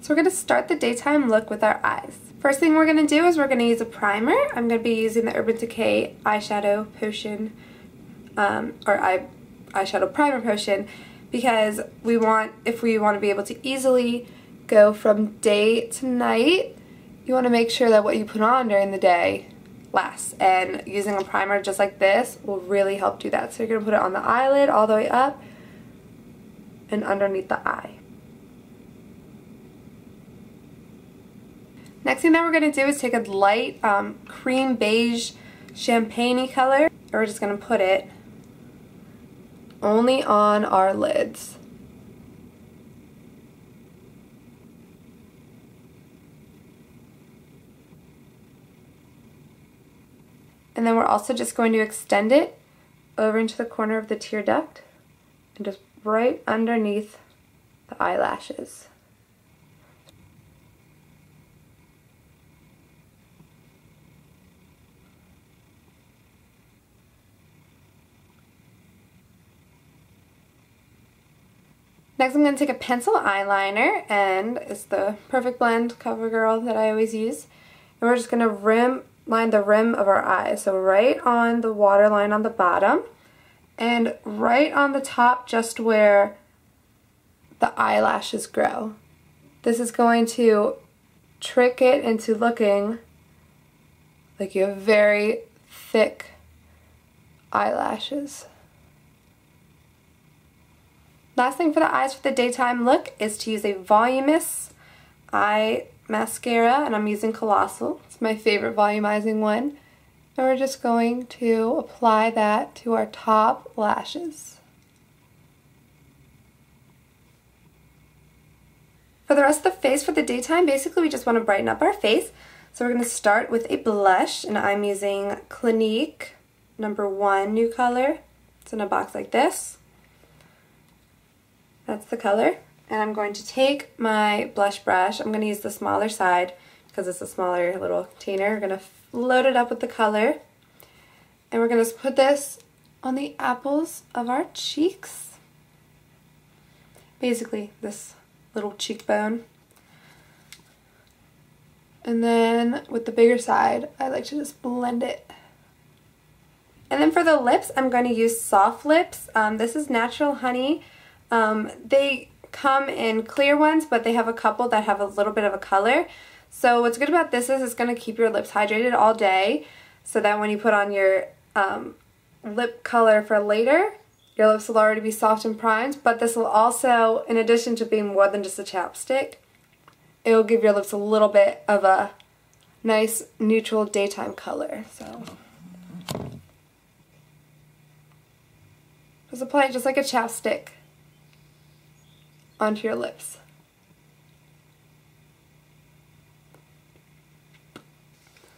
So we're going to start the daytime look with our eyes. First thing we're going to do is we're going to use a primer. I'm going to be using the Urban Decay eyeshadow potion, eyeshadow primer potion, because if we want to be able to easily go from day to night, you want to make sure that what you put on during the day lasts. And using a primer just like this will really help do that. So you're going to put it on the eyelid all the way up and underneath the eye. Next thing that we're going to do is take a light cream beige champagne-y color, and we're just going to put it only on our lids. And then we're also just going to extend it over into the corner of the tear duct and just right underneath the eyelashes. Next I'm going to take a pencil eyeliner, and it's the Perfect Blend CoverGirl that I always use. And we're just going to line the rim of our eyes. So right on the waterline on the bottom, and right on the top just where the eyelashes grow. This is going to trick it into looking like you have very thick eyelashes. Last thing for the eyes for the daytime look is to use a voluminous eye mascara, and I'm using Colossal. It's my favorite volumizing one. And we're just going to apply that to our top lashes. For the rest of the face for the daytime, basically we just want to brighten up our face. So we're going to start with a blush, and I'm using Clinique #1 new color. It's in a box like this. That's the color. And I'm going to take my blush brush. I'm going to use the smaller side because it's a smaller little container. We're going to load it up with the color. And we're going to put this on the apples of our cheeks. Basically, this little cheekbone. And then with the bigger side, I like to just blend it. And then for the lips, I'm going to use Soft Lips. This is Natural Honey. They come in clear ones, but they have a couple that have a little bit of a color. So what's good about this is it's going to keep your lips hydrated all day, so that when you put on your lip color for later, your lips will already be soft and primed. But this will also, in addition to being more than just a chapstick, it will give your lips a little bit of a nice neutral daytime color. So just apply it just like a chapstick onto your lips.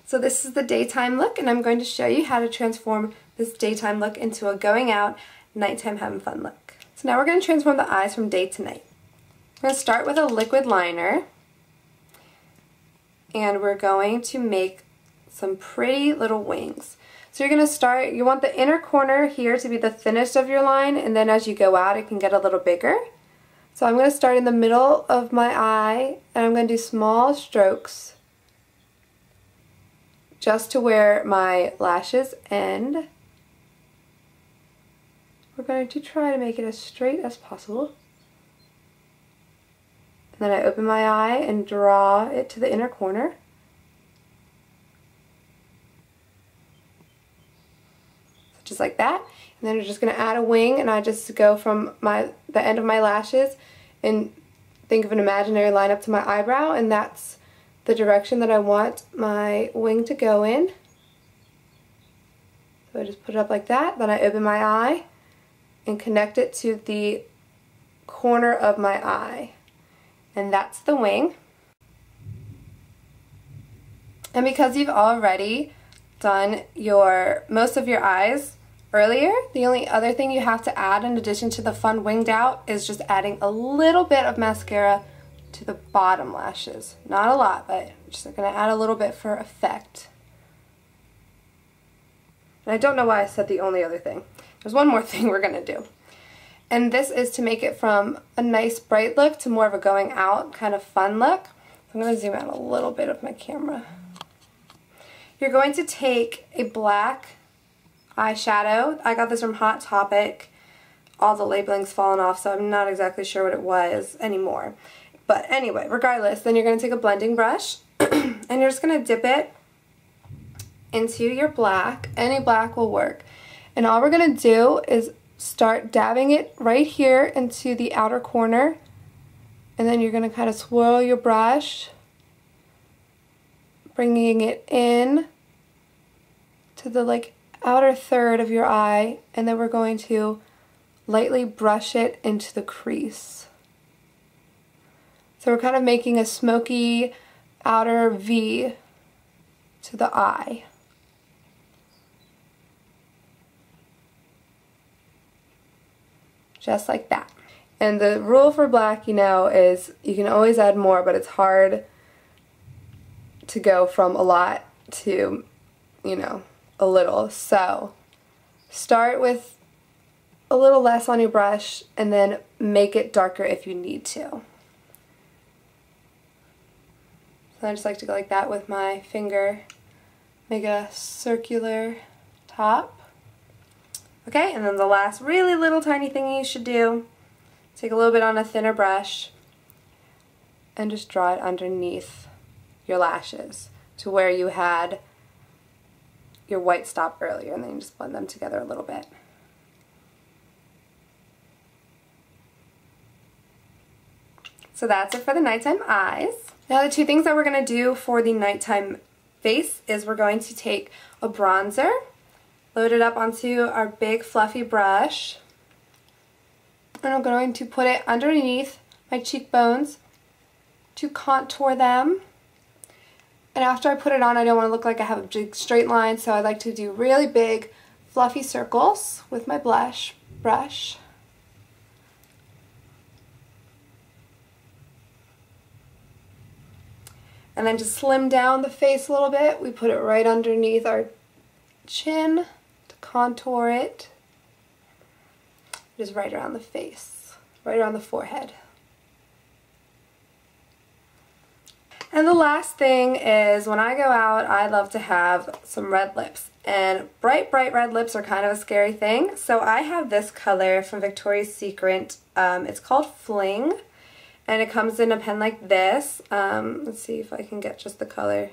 So this is the daytime look, and I'm going to show you how to transform this daytime look into a going out, nighttime having fun look. So now we're going to transform the eyes from day to night. I'm going to start with a liquid liner, and we're going to make some pretty little wings. So you're going to start, you want the inner corner here to be the thinnest of your line, and then as you go out it can get a little bigger. So I'm going to start in the middle of my eye, and I'm going to do small strokes just to where my lashes end. We're going to try to make it as straight as possible. And then I open my eye and draw it to the inner corner. So just like that. And then we're just going to add a wing, and I just go from the end of my lashes and think of an imaginary line up to my eyebrow, and that's the direction that I want my wing to go in. So I just put it up like that, then I open my eye and connect it to the corner of my eye. And that's the wing. And because you've already done most of your eyes earlier, the only other thing you have to add in addition to the fun winged out is just adding a little bit of mascara to the bottom lashes. Not a lot, but I'm just going to add a little bit for effect. And I don't know why I said the only other thing. There's one more thing we're going to do. And this is to make it from a nice bright look to more of a going out kind of fun look. I'm going to zoom out a little bit of my camera. You're going to take a black eyeshadow. I got this from Hot Topic. All the labeling's fallen off, so I'm not exactly sure what it was anymore. But anyway, regardless, then you're going to take a blending brush and you're just going to dip it into your black. Any black will work. And all we're going to do is start dabbing it right here into the outer corner. And then you're going to kind of swirl your brush, bringing it in to the outer third of your eye. And then we're going to lightly brush it into the crease. So we're kind of making a smoky outer V to the eye. Just like that. And the rule for black, you know, is you can always add more, but it's hard to go from a lot to, you know, a little. So start with a little less on your brush and then make it darker if you need to. So I just like to go like that with my finger, make a circular top. Okay, and then the last really little tiny thing you should do, take a little bit on a thinner brush and just draw it underneath your lashes to where you had your white stop earlier, and then you just blend them together a little bit. So that's it for the nighttime eyes. Now the two things that we're going to do for the nighttime face is we're going to take a bronzer, load it up onto our big fluffy brush, and I'm going to put it underneath my cheekbones to contour them. And after I put it on, I don't want to look like I have a big straight line, so I like to do really big fluffy circles with my blush brush. And then to slim down the face a little bit, we put it right underneath our chin to contour it. Just right around the face, right around the forehead. And the last thing is, when I go out, I love to have some red lips. And bright red lips are kind of a scary thing. So I have this color from Victoria's Secret. It's called Fling. And it comes in a pen like this. Let's see if I can get just the color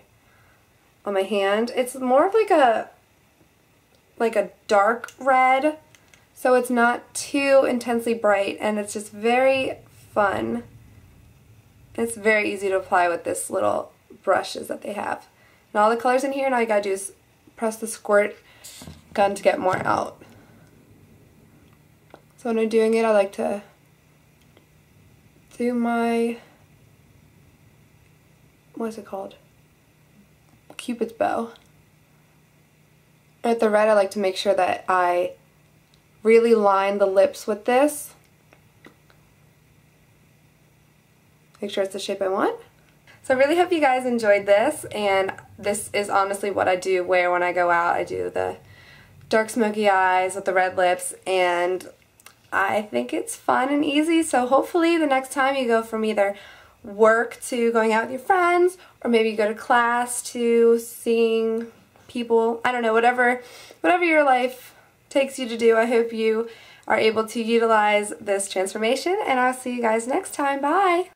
on my hand. It's more of like a dark red, so it's not too intensely bright, and it's just very fun. It's very easy to apply with this little brushes that they have. And all the colors in here, and all you gotta do is press the squirt gun to get more out. So when I'm doing it, I like to do my, what's it called? Cupid's bow. And with the red, I like to make sure that I really line the lips with this. Make sure it's the shape I want. So I really hope you guys enjoyed this, and this is honestly what I do wear when I go out. I do the dark smoky eyes with the red lips, and I think it's fun and easy. So hopefully the next time you go from either work to going out with your friends, or maybe you go to class to seeing people, I don't know, whatever your life takes you to do, I hope you are able to utilize this transformation, and I'll see you guys next time. Bye!